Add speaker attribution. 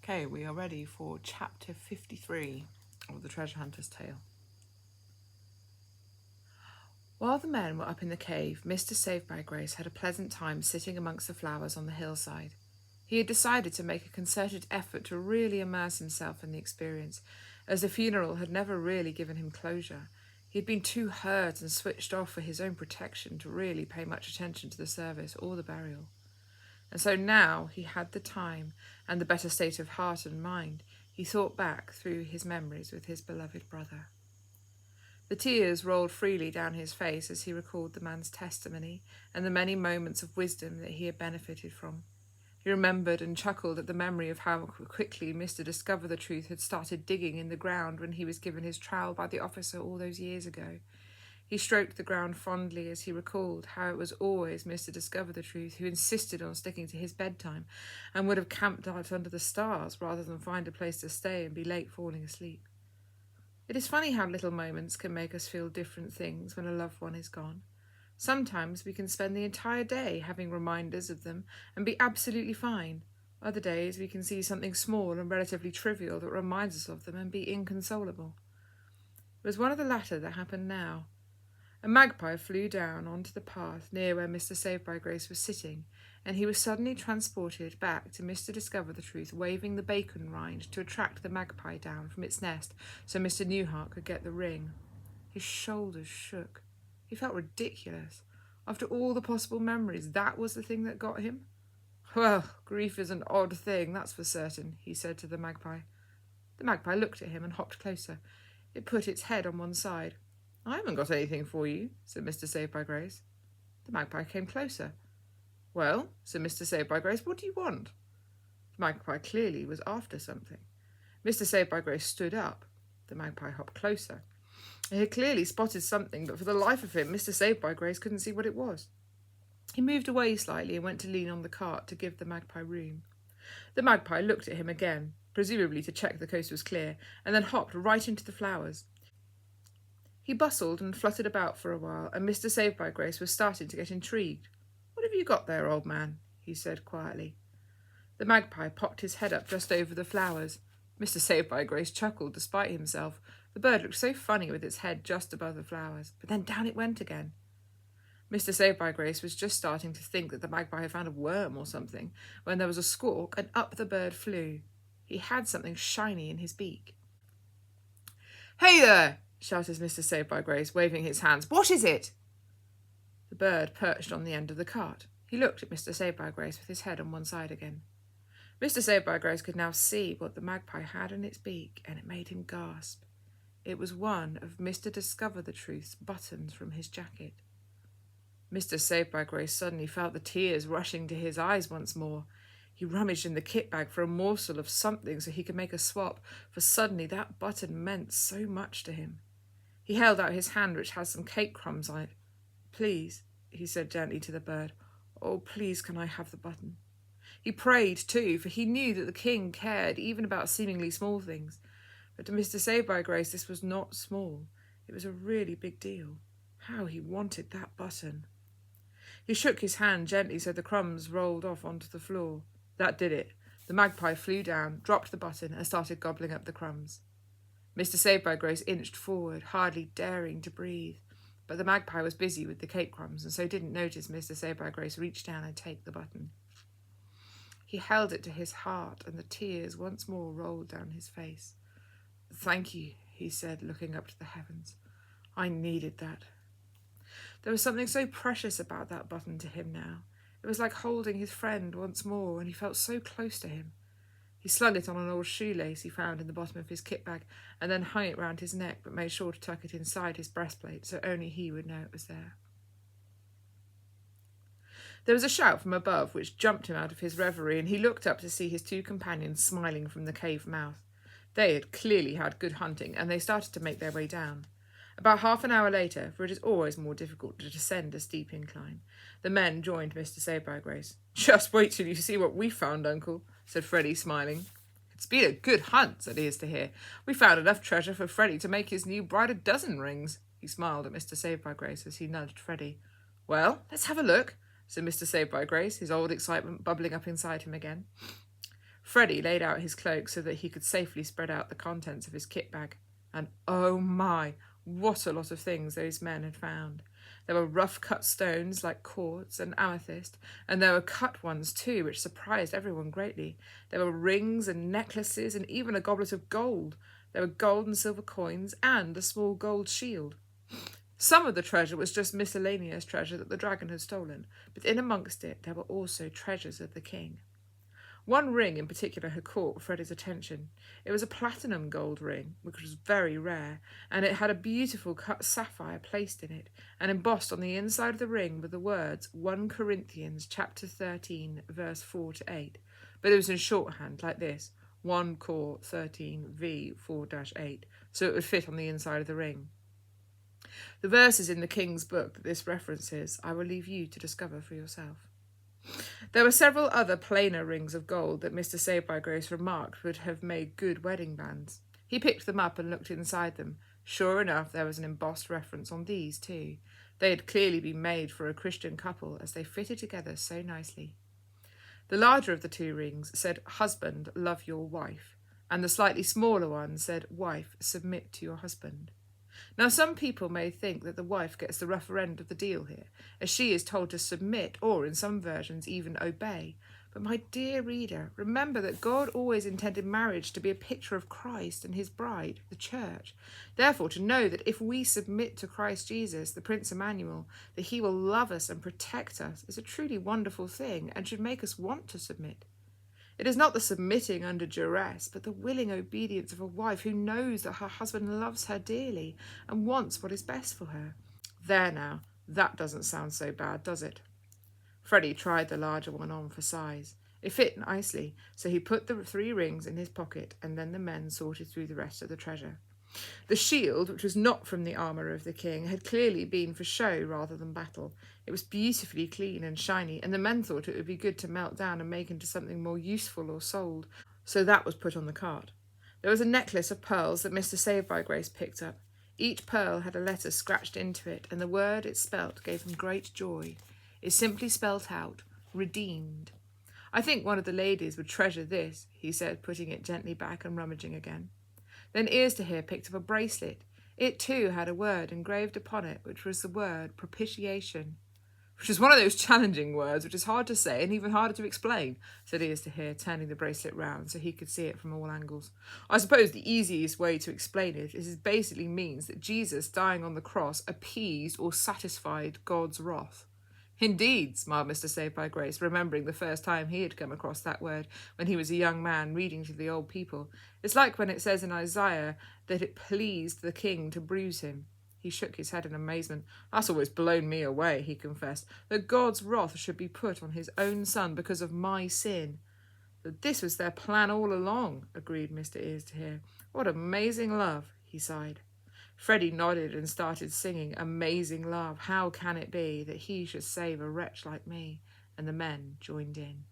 Speaker 1: Okay, we are ready for chapter 53 of The Treasure Hunter's Tale. While the men were up in the cave, Mr. Save-by-Grace had a pleasant time sitting amongst the flowers on the hillside. He had decided to make a concerted effort to really immerse himself in the experience, as the funeral had never really given him closure. He had been too hurt and switched off for his own protection to really pay much attention to the service or the burial. And so now he had the time and the better state of heart and mind. He thought back through his memories with his beloved brother. The tears rolled freely down his face as he recalled the man's testimony and the many moments of wisdom that he had benefited from. He remembered and chuckled at the memory of how quickly Mr. Discover the Truth had started digging in the ground when he was given his trowel by the officer all those years ago. He stroked the ground fondly as he recalled how it was always Mr. Discover the Truth who insisted on sticking to his bedtime and would have camped out under the stars rather than find a place to stay and be late falling asleep. It is funny how little moments can make us feel different things when a loved one is gone. Sometimes we can spend the entire day having reminders of them and be absolutely fine. Other days we can see something small and relatively trivial that reminds us of them and be inconsolable. It was one of the latter that happened now. A magpie flew down onto the path near where Mr. Save-by-Grace was sitting, and he was suddenly transported back to Mr. Discover the Truth, waving the bacon rind to attract the magpie down from its nest so Mr. Newhart could get the ring. His shoulders shook. He felt ridiculous. After all the possible memories, that was the thing that got him? Well, grief is an odd thing, that's for certain, he said to the magpie. The magpie looked at him and hopped closer. It put its head on one side. I haven't got anything for you, said Mr. Save-by-Grace. The magpie came closer. Well, said Mr. Save-by-Grace, what do you want? The magpie clearly was after something. Mr. Save-by-Grace stood up. The magpie hopped closer. He had clearly spotted something, but for the life of him, Mr. Save-by-Grace couldn't see what it was. He moved away slightly and went to lean on the cart to give the magpie room. The magpie looked at him again, presumably to check the coast was clear, and then hopped right into the flowers. He bustled and fluttered about for a while, and Mr. Save-by-Grace was starting to get intrigued. What have you got there, old man? He said quietly. The magpie popped his head up just over the flowers. Mr. Save-by-Grace chuckled despite himself. The bird looked so funny with its head just above the flowers, but then down it went again. Mr. Save-by-Grace was just starting to think that the magpie had found a worm or something, when there was a squawk, and up the bird flew. He had something shiny in his beak. Hey there! Shouted Mr. Save-by-Grace, waving his hands. What is it? The bird perched on the end of the cart. He looked at Mr. Save-by-Grace with his head on one side again. Mr. Save-by-Grace could now see what the magpie had in its beak, and it made him gasp. It was one of Mr. Discover the Truth's buttons from his jacket. Mr. Save-by-Grace suddenly felt the tears rushing to his eyes once more. He rummaged in the kit bag for a morsel of something so he could make a swap, for suddenly that button meant so much to him. He held out his hand, which had some cake crumbs on it. Please, he said gently to the bird. Oh, please, can I have the button? He prayed, too, for he knew that the king cared even about seemingly small things. But to Mr. Save-by-Grace, this was not small. It was a really big deal. How he wanted that button. He shook his hand gently so the crumbs rolled off onto the floor. That did it. The magpie flew down, dropped the button, and started gobbling up the crumbs. Mr. Save-by-Grace inched forward, hardly daring to breathe. But the magpie was busy with the cake crumbs, and so didn't notice Mr. Save-by-Grace reach down and take the button. He held it to his heart, and the tears once more rolled down his face. Thank you, he said, looking up to the heavens. I needed that. There was something so precious about that button to him now. It was like holding his friend once more, and he felt so close to him. He slung it on an old shoelace he found in the bottom of his kit bag, and then hung it round his neck, but made sure to tuck it inside his breastplate, so only he would know it was there. There was a shout from above, which jumped him out of his reverie, and he looked up to see his two companions smiling from the cave mouth. They had clearly had good hunting, and they started to make their way down. About half an hour later, for it is always more difficult to descend a steep incline, the men joined Mr. Save-by-Grace. Just wait till you see what we found, Uncle, said Freddie, smiling. It's been a good hunt, said Ears to Hear. We found enough treasure for Freddie to make his new bride a dozen rings. He smiled at Mr. Save-by-Grace as he nudged Freddie. Well, let's have a look, said Mr. Save-by-Grace, his old excitement bubbling up inside him again. Freddie laid out his cloak so that he could safely spread out the contents of his kit bag. And oh my, what a lot of things those men had found. There were rough-cut stones like quartz and amethyst, and there were cut ones too, which surprised everyone greatly. There were rings and necklaces and even a goblet of gold. There were gold and silver coins and a small gold shield. Some of the treasure was just miscellaneous treasure that the dragon had stolen, but in amongst it there were also treasures of the king. One ring in particular had caught Freddie's attention. It was a platinum gold ring, which was very rare, and it had a beautiful cut sapphire placed in it, and embossed on the inside of the ring were the words 1 Corinthians chapter 13, verse 4 to 8. But it was in shorthand, like this, 1 Cor 13 V 4-8, so it would fit on the inside of the ring. The verses in the King's book that this references, I will leave you to discover for yourself. There were several other plainer rings of gold that Mr. Saved-by-Grace remarked would have made good wedding bands. He picked them up and looked inside them. Sure enough, there was an embossed reference on these too. They had clearly been made for a Christian couple, as they fitted together so nicely. The larger of the two rings said, "Husband, love your wife," and the slightly smaller one said, "Wife, submit to your husband." Now, some people may think that the wife gets the rougher end of the deal here, as she is told to submit, or in some versions even obey. But my dear reader, remember that God always intended marriage to be a picture of Christ and his bride, the church. Therefore, to know that if we submit to Christ Jesus, the Prince Emmanuel, that he will love us and protect us is a truly wonderful thing and should make us want to submit. It is not the submitting under duress, but the willing obedience of a wife who knows that her husband loves her dearly and wants what is best for her. There now, that doesn't sound so bad, does it? Freddie tried the larger one on for size. It fit nicely, so he put the 3 rings in his pocket, and then the men sorted through the rest of the treasure. The shield, which was not from the armour of the king, had clearly been for show rather than battle. It was beautifully clean and shiny, and the men thought it would be good to melt down and make into something more useful or sold, so that was put on the cart. There was a necklace of pearls that Mr. Saved-by-Grace picked up. Each pearl had a letter scratched into it, and the word it spelt gave him great joy. It simply spelt out, "Redeemed." "I think one of the ladies would treasure this," he said, putting it gently back and rummaging again. Then Ears to Hear picked up a bracelet. It too had a word engraved upon it, which was the word propitiation. "Which is one of those challenging words which is hard to say and even harder to explain," said Ears to Hear, turning the bracelet round so he could see it from all angles. "I suppose the easiest way to explain it is it basically means that Jesus dying on the cross appeased or satisfied God's wrath." "Indeed," smiled Mr. Saved-by-Grace, remembering the first time he had come across that word when he was a young man reading to the old people. "It's like when it says in Isaiah that it pleased the king to bruise him." He shook his head in amazement. "That's always blown me away," he confessed, "that God's wrath should be put on his own son because of my sin." "But this was their plan all along," agreed Mr. Ears to Hear. "What amazing love," he sighed. Freddie nodded and started singing "Amazing Love, How Can It Be That He Should Save a Wretch Like Me?" and the men joined in.